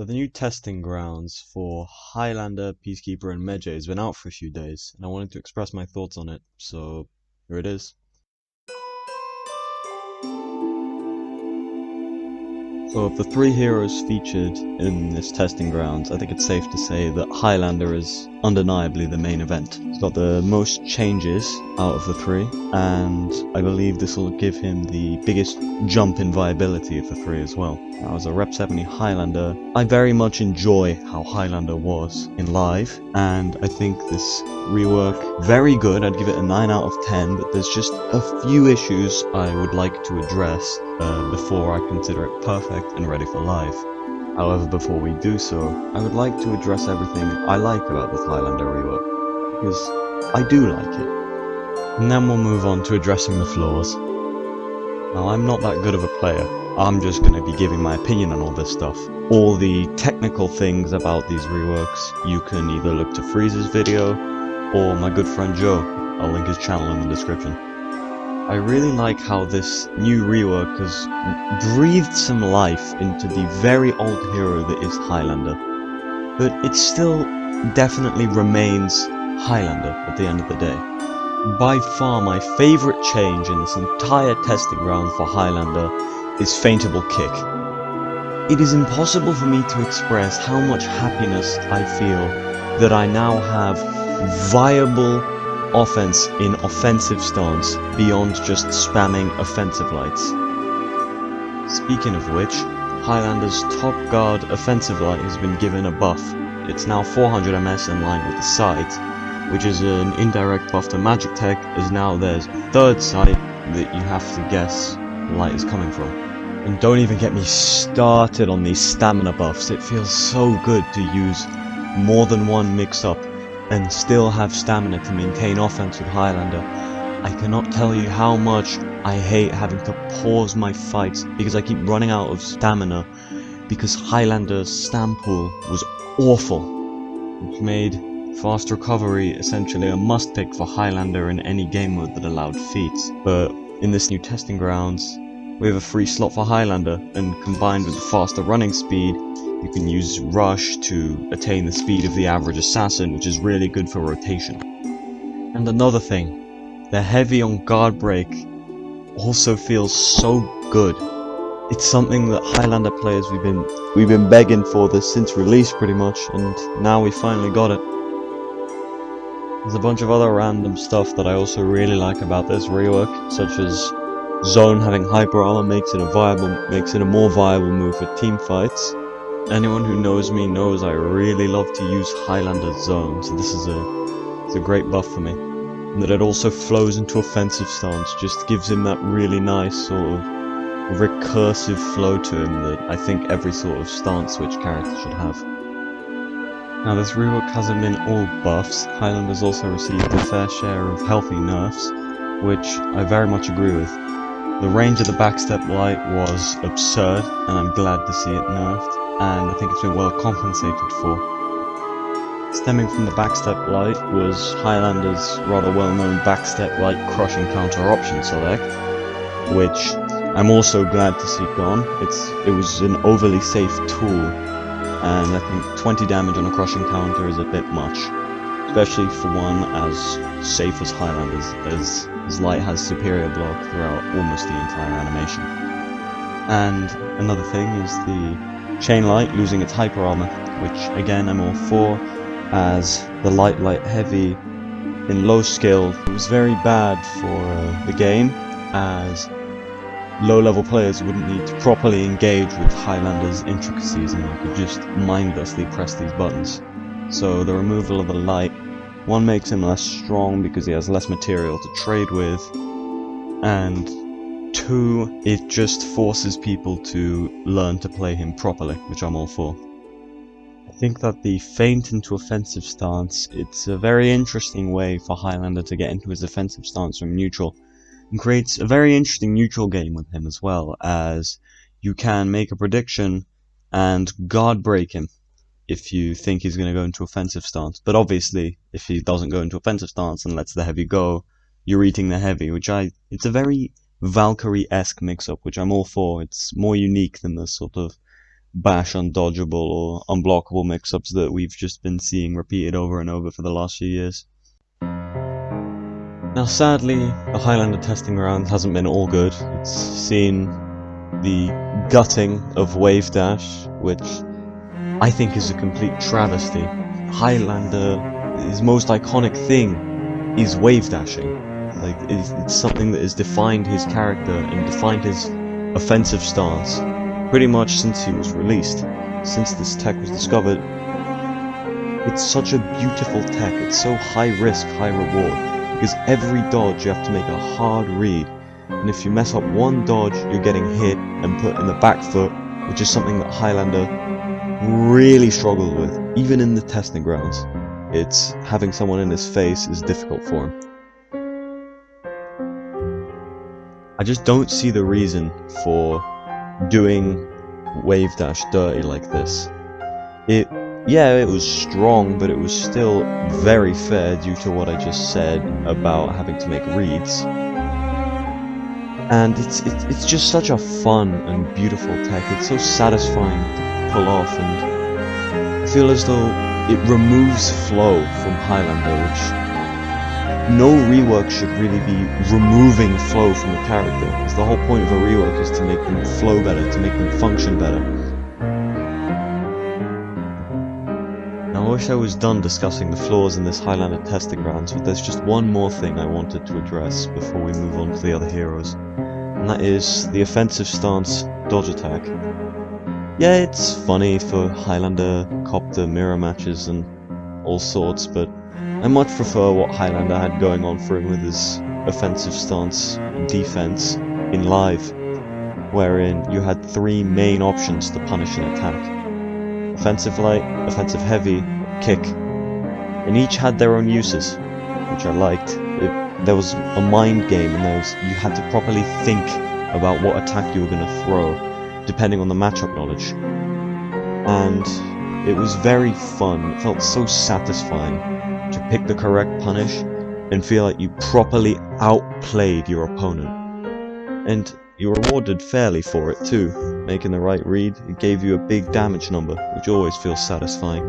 The new testing grounds for Highlander, Peacekeeper and Medjay has been out for a few days, and I wanted to express my thoughts on it, so here it is. So of the three heroes featured in this testing grounds, I think it's safe to say that Highlander is undeniably the main event. He's got the most changes out of the three, and I believe this will give him the biggest jump in viability of the three as well. Now, as a Rep 70 Highlander, I very much enjoy how Highlander was in live, and I think this rework, very good. I'd give it a 9 out of 10, but there's just a few issues I would like to address before I consider it perfect and ready for live. However, before we do so, I would like to address everything I like about this Highlander rework, because I do like it. And then we'll move on to addressing the flaws. Now, I'm not that good of a player. I'm just going to be giving my opinion on all this stuff. All the technical things about these reworks, you can either look to Freeze's video, or my good friend Joe. I'll link his channel in the description. I really like how this new rework has breathed some life into the very old hero that is Highlander. But it still definitely remains Highlander at the end of the day. By far my favourite change in this entire testing ground for Highlander is Feintable Kick. It is impossible for me to express how much happiness I feel that I now have viable offense in offensive stance beyond just spamming offensive lights. Speaking of which, Highlander's top guard offensive light has been given a buff. It's now 400 ms in line with the sight, which is an indirect buff to magic tech, as now there's a third sight that you have to guess the light is coming from. And don't even get me started on these stamina buffs. It feels so good to use more than one mix-up and still have stamina to maintain offense with Highlander. I cannot tell you how much I hate having to pause my fights because I keep running out of stamina because Highlander's stam pool was awful, which made fast recovery essentially a must pick for Highlander in any game mode that allowed feats. But in this new testing grounds, we have a free slot for Highlander, and combined with the faster running speed, you can use Rush to attain the speed of the average assassin, which is really good for rotation. And another thing, the heavy on guard break also feels so good. It's something that Highlander players we've been begging for this since release pretty much, and now we finally got it. There's a bunch of other random stuff that I also really like about this rework, such as Zone having hyper armor makes it a more viable move for team fights. Anyone who knows me knows I really love to use Highlander's Zone, so this is a great buff for me. And that it also flows into offensive stance, just gives him that really nice sort of recursive flow to him that I think every sort of stance switch character should have. Now, this rework hasn't been all buffs. Highlander's also received a fair share of healthy nerfs, which I very much agree with. The range of the backstep light was absurd, and I'm glad to see it nerfed, and I think it's been well compensated for. Stemming from the backstep light was Highlander's rather well-known backstep light crushing counter option select, which I'm also glad to see gone. It was an overly safe tool, and I think 20 damage on a crushing counter is a bit much, especially for one as safe as Highlander's, as his light has superior block throughout almost the entire animation. And another thing is the chain light losing its hyper armor, which again I'm all for, as the light heavy in low skill. It was very bad for the game, as low level players wouldn't need to properly engage with Highlander's intricacies and they could just mindlessly press these buttons. So the removal of the light, one, makes him less strong because he has less material to trade with, and two, it just forces people to learn to play him properly, which I'm all for. I think that the feint into offensive stance, it's a very interesting way for Highlander to get into his offensive stance from neutral, and creates a very interesting neutral game with him as well, as you can make a prediction and guard break him if you think he's going to go into offensive stance. But obviously, if he doesn't go into offensive stance and lets the heavy go, you're eating the heavy, it's a very Valkyrie-esque mix-up, which I'm all for. It's more unique than the sort of bash undodgeable or unblockable mix-ups that we've just been seeing repeated over and over for the last few years. Now sadly, the Highlander testing ground hasn't been all good. It's seen the gutting of Wave Dash, which I think is a complete travesty. Highlander, his most iconic thing is wave dashing. Like, it's something that has defined his character and defined his offensive stance pretty much since he was released, since this tech was discovered. It's such a beautiful tech, it's so high risk, high reward, because every dodge you have to make a hard read, and if you mess up one dodge, you're getting hit and put in the back foot, which is something that Highlander really struggled with. Even in the testing grounds, it's having someone in his face is difficult for him. I just don't see the reason for doing Wave Dash dirty like this. Yeah, it was strong, but it was still very fair due to what I just said about having to make reads. And it's just such a fun and beautiful tech. It's so satisfying to pull off, and I feel as though it removes flow from Highlander, which no rework should really be removing flow from the character, because the whole point of a rework is to make them flow better, to make them function better. Now I wish I was done discussing the flaws in this Highlander testing grounds, but there's just one more thing I wanted to address before we move on to the other heroes, and that is the offensive stance dodge attack. Yeah, it's funny for Highlander copter mirror matches and all sorts, but I much prefer what Highlander had going on for him with his offensive stance defense in live, wherein you had three main options to punish an attack: offensive light, offensive heavy, kick, and each had their own uses, which I liked. There was a mind game, and you had to properly think about what attack you were going to throw, depending on the matchup knowledge. And it was very fun. It felt so satisfying to pick the correct punish and feel like you properly outplayed your opponent. And you were rewarded fairly for it too. Making the right read, it gave you a big damage number, which always feels satisfying.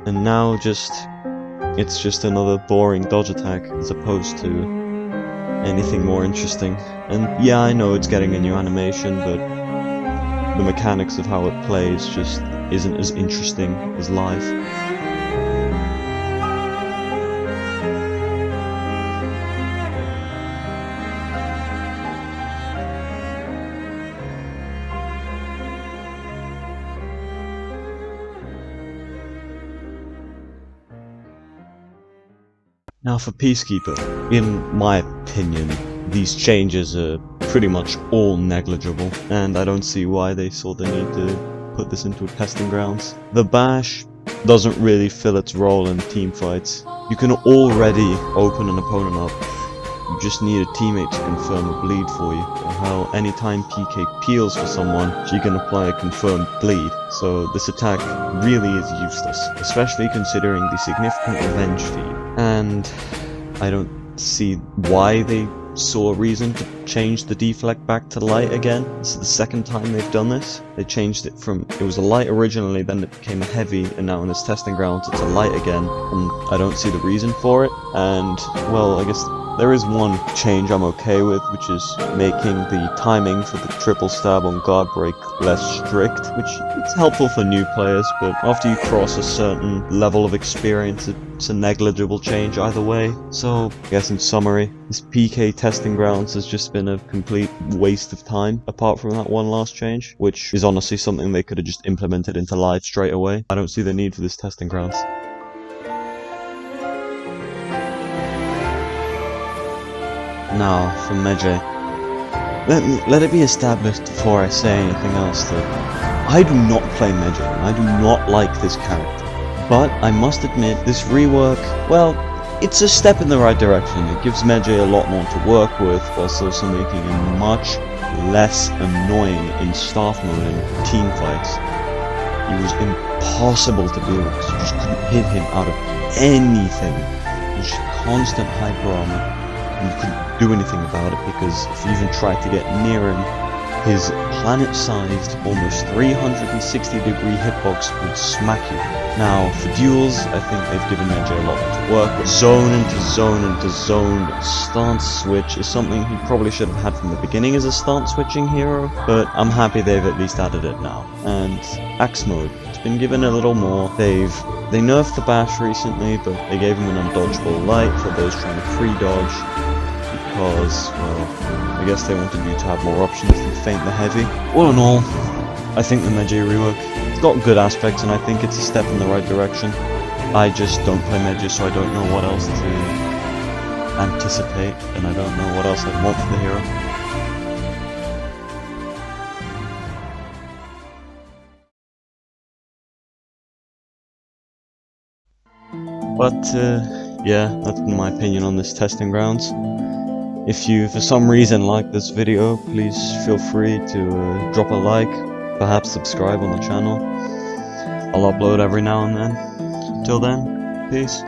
And now it's just another boring dodge attack as opposed to anything more interesting. And yeah, I know it's getting a new animation, but the mechanics of how it plays just isn't as interesting as live. Now for Peacekeeper, in my opinion, these changes are pretty much all negligible, and I don't see why they saw the need to put this into testing grounds. The bash doesn't really fill its role in team fights. You can already open an opponent up. You just need a teammate to confirm a bleed for you. Or how anytime PK peels for someone, she can apply a confirmed bleed. So this attack really is useless, especially considering the significant revenge feed. And I don't see why they saw a reason to change the deflect back to light again. This is the second time they've done this. They changed it from, it was a light originally, then it became a heavy, and now in this testing grounds it's a light again, and I don't see the reason for it. And well, I guess there is one change I'm okay with, which is making the timing for the triple stab on guard break less strict, which it's helpful for new players, but after you cross a certain level of experience, it's a negligible change either way. So I guess in summary, this PK testing grounds has just been a complete waste of time, apart from that one last change, which is honestly something they could have just implemented into live straight away. I don't see the need for this testing grounds. Now, for Medjay. Let it be established before I say anything else that I do not play Medjay, and I do not like this character. But I must admit, this rework, well, it's a step in the right direction. It gives Medjay a lot more to work with, whilst also making him much less annoying in staff mode and team fights. He was impossible to deal with because you just couldn't hit him out of anything. It was just constant hyper armor. And you couldn't do anything about it because if you even tried to get near him, his planet-sized, almost 360-degree hitbox would smack you. Now, for duels, I think they've given Medjay a lot to work with. Zone into zone into zone, stance switch is something he probably should have had from the beginning as a stance switching hero, but I'm happy they've at least added it now. And axe mode, it's been given a little more. They nerfed the bash recently, but they gave him an undodgeable light for those trying to free dodge, because, well, I guess they wanted you to have more options than feint the heavy. All in all, I think the Medjay rework, it's got good aspects and I think it's a step in the right direction. I just don't play Medjay, so I don't know what else to anticipate, and I don't know what else I'd want for the hero. But, yeah, that's been my opinion on this testing grounds. If you, for some reason, like this video, please feel free to drop a like, perhaps subscribe on the channel. I'll upload every now and then. Till then, peace.